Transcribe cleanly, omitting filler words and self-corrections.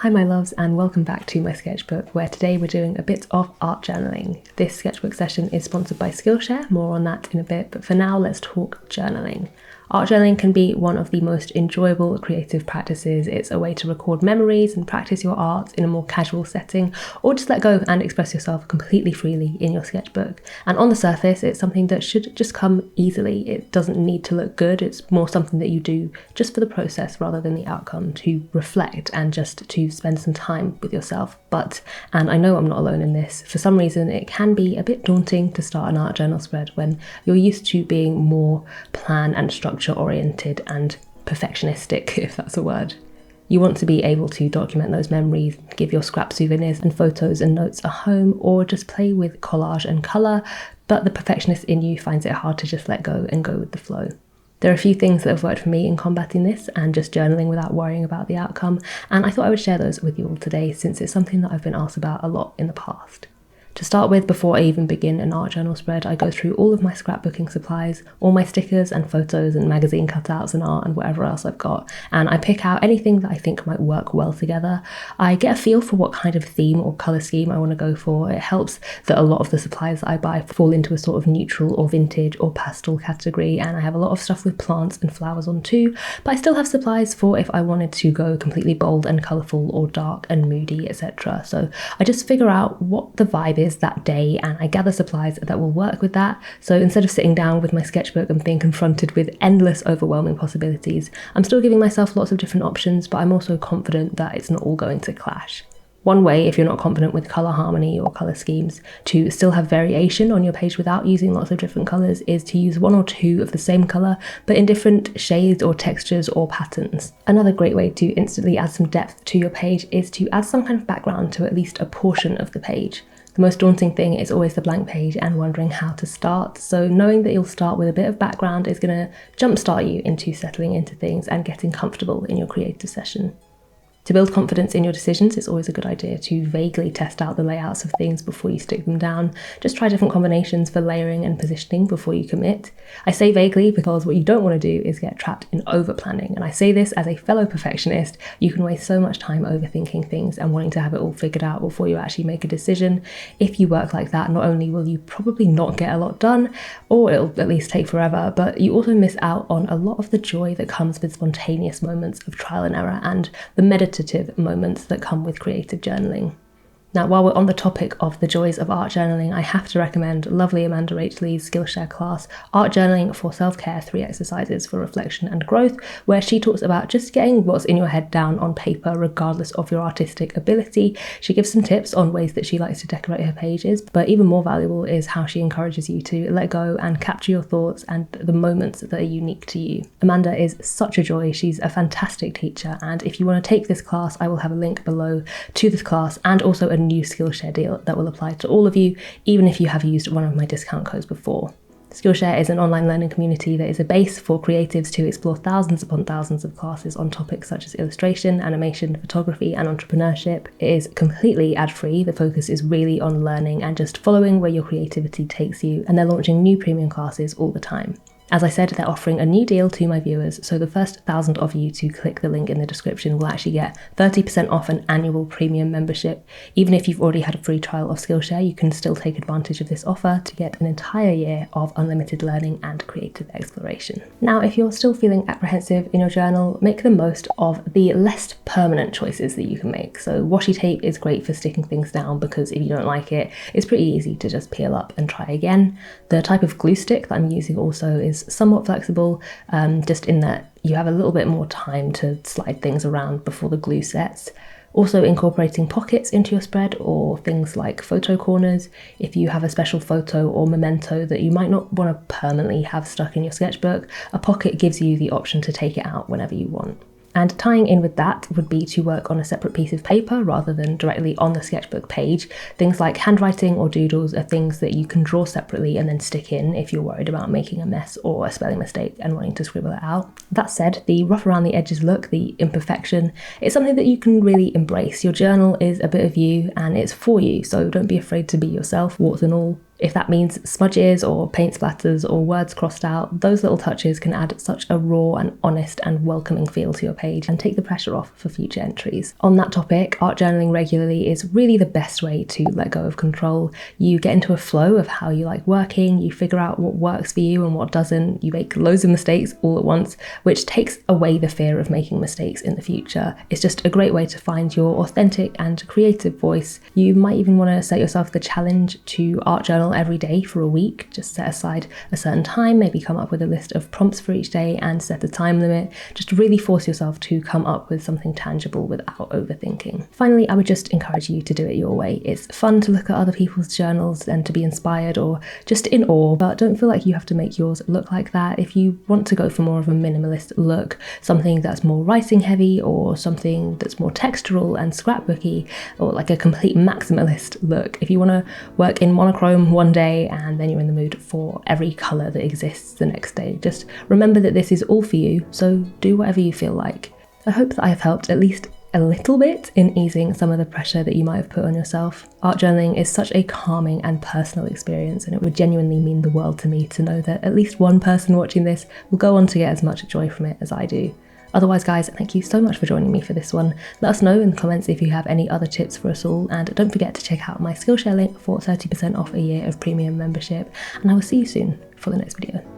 Hi my loves, and welcome back to my sketchbook, where today we're doing a bit of art journaling. This sketchbook session is sponsored by Skillshare, more on that in a bit, but for now let's talk journaling. Art journaling can be one of the most enjoyable creative practices. It's a way to record memories and practice your art in a more casual setting, or just let go and express yourself completely freely in your sketchbook. And on the surface, it's something that should just come easily. It doesn't need to look good. It's more something that you do just for the process rather than the outcome, to reflect and just to spend some time with yourself. But, and I know I'm not alone in this, for some reason it can be a bit daunting to start an art journal spread when you're used to being more plan and structure oriented and perfectionistic, if that's a word. You want to be able to document those memories, give your scrap souvenirs and photos and notes a home, or just play with collage and colour, but the perfectionist in you finds it hard to just let go and go with the flow. There are a few things that have worked for me in combating this and just journaling without worrying about the outcome, and I thought I would share those with you all today since it's something that I've been asked about a lot in the past. To start with, before I even begin an art journal spread, I go through all of my scrapbooking supplies, all my stickers and photos and magazine cutouts and art and whatever else I've got, and I pick out anything that I think might work well together. I get a feel for what kind of theme or colour scheme I want to go for. It helps that a lot of the supplies that I buy fall into a sort of neutral or vintage or pastel category, and I have a lot of stuff with plants and flowers on too, but I still have supplies for if I wanted to go completely bold and colourful or dark and moody, etc. So I just figure out what the vibe is that day and I gather supplies that will work with that. So instead of sitting down with my sketchbook and being confronted with endless overwhelming possibilities, I'm still giving myself lots of different options, but I'm also confident that it's not all going to clash. One way, if you're not confident with colour harmony or colour schemes, to still have variation on your page without using lots of different colours is to use one or two of the same colour, but in different shades or textures or patterns. Another great way to instantly add some depth to your page is to add some kind of background to at least a portion of the page. The most daunting thing is always the blank page and wondering how to start, so knowing that you'll start with a bit of background is going to jumpstart you into settling into things and getting comfortable in your creative session. To build confidence in your decisions, it's always a good idea to vaguely test out the layouts of things before you stick them down. Just try different combinations for layering and positioning before you commit. I say vaguely because what you don't want to do is get trapped in over-planning, and I say this as a fellow perfectionist. You can waste so much time overthinking things and wanting to have it all figured out before you actually make a decision. If you work like that, not only will you probably not get a lot done, or it'll at least take forever, but you also miss out on a lot of the joy that comes with spontaneous moments of trial and error and the meditative moments that come with creative journaling. Now, while we're on the topic of the joys of art journaling, I have to recommend lovely Amanda Rachley's Skillshare class, Art Journaling for Self-Care, 3 Exercises for Reflection and Growth, where she talks about just getting what's in your head down on paper, regardless of your artistic ability. She gives some tips on ways that she likes to decorate her pages, but even more valuable is how she encourages you to let go and capture your thoughts and the moments that are unique to you. Amanda is such a joy. She's a fantastic teacher, and if you want to take this class, I will have a link below to this class and also a new Skillshare deal that will apply to all of you, even if you have used one of my discount codes before. Skillshare is an online learning community that is a base for creatives to explore thousands upon thousands of classes on topics such as illustration, animation, photography, and entrepreneurship. It is completely ad-free. The focus is really on learning and just following where your creativity takes you, and they're launching new premium classes all the time. As I said, they're offering a new deal to my viewers, so the first 1,000 of you to click the link in the description will actually get 30% off an annual premium membership. Even if you've already had a free trial of Skillshare, you can still take advantage of this offer to get an entire year of unlimited learning and creative exploration. Now, if you're still feeling apprehensive in your journal, make the most of the less permanent choices that you can make. So washi tape is great for sticking things down because if you don't like it, it's pretty easy to just peel up and try again. The type of glue stick that I'm using also is somewhat flexible, just in that you have a little bit more time to slide things around before the glue sets. Also incorporating pockets into your spread, or things like photo corners. If you have a special photo or memento that you might not want to permanently have stuck in your sketchbook, a pocket gives you the option to take it out whenever you want. And tying in with that would be to work on a separate piece of paper rather than directly on the sketchbook page. Things like handwriting or doodles are things that you can draw separately and then stick in if you're worried about making a mess or a spelling mistake and wanting to scribble it out. That said, the rough around the edges look, the imperfection, it's something that you can really embrace. Your journal is a bit of you and it's for you, so don't be afraid to be yourself, warts and all. If that means smudges or paint splatters or words crossed out, those little touches can add such a raw and honest and welcoming feel to your page and take the pressure off for future entries. On that topic, art journaling regularly is really the best way to let go of control. You get into a flow of how you like working, you figure out what works for you and what doesn't, you make loads of mistakes all at once, which takes away the fear of making mistakes in the future. It's just a great way to find your authentic and creative voice. You might even want to set yourself the challenge to art journal every day for a week. Just set aside a certain time, maybe come up with a list of prompts for each day and set a time limit. Just really force yourself to come up with something tangible without overthinking. Finally, I would just encourage you to do it your way. It's fun to look at other people's journals and to be inspired or just in awe, but don't feel like you have to make yours look like that. If you want to go for more of a minimalist look, something that's more writing heavy or something that's more textural and scrapbooky, or like a complete maximalist look, if you want to work in monochrome one day and then you're in the mood for every colour that exists the next day, just remember that this is all for you, so do whatever you feel like. I hope that I have helped at least a little bit in easing some of the pressure that you might have put on yourself. Art journaling is such a calming and personal experience, and it would genuinely mean the world to me to know that at least one person watching this will go on to get as much joy from it as I do. Otherwise, guys, thank you so much for joining me for this one. Let us know in the comments if you have any other tips for us all, and don't forget to check out my Skillshare link for 30% off a year of premium membership, and I will see you soon for the next video.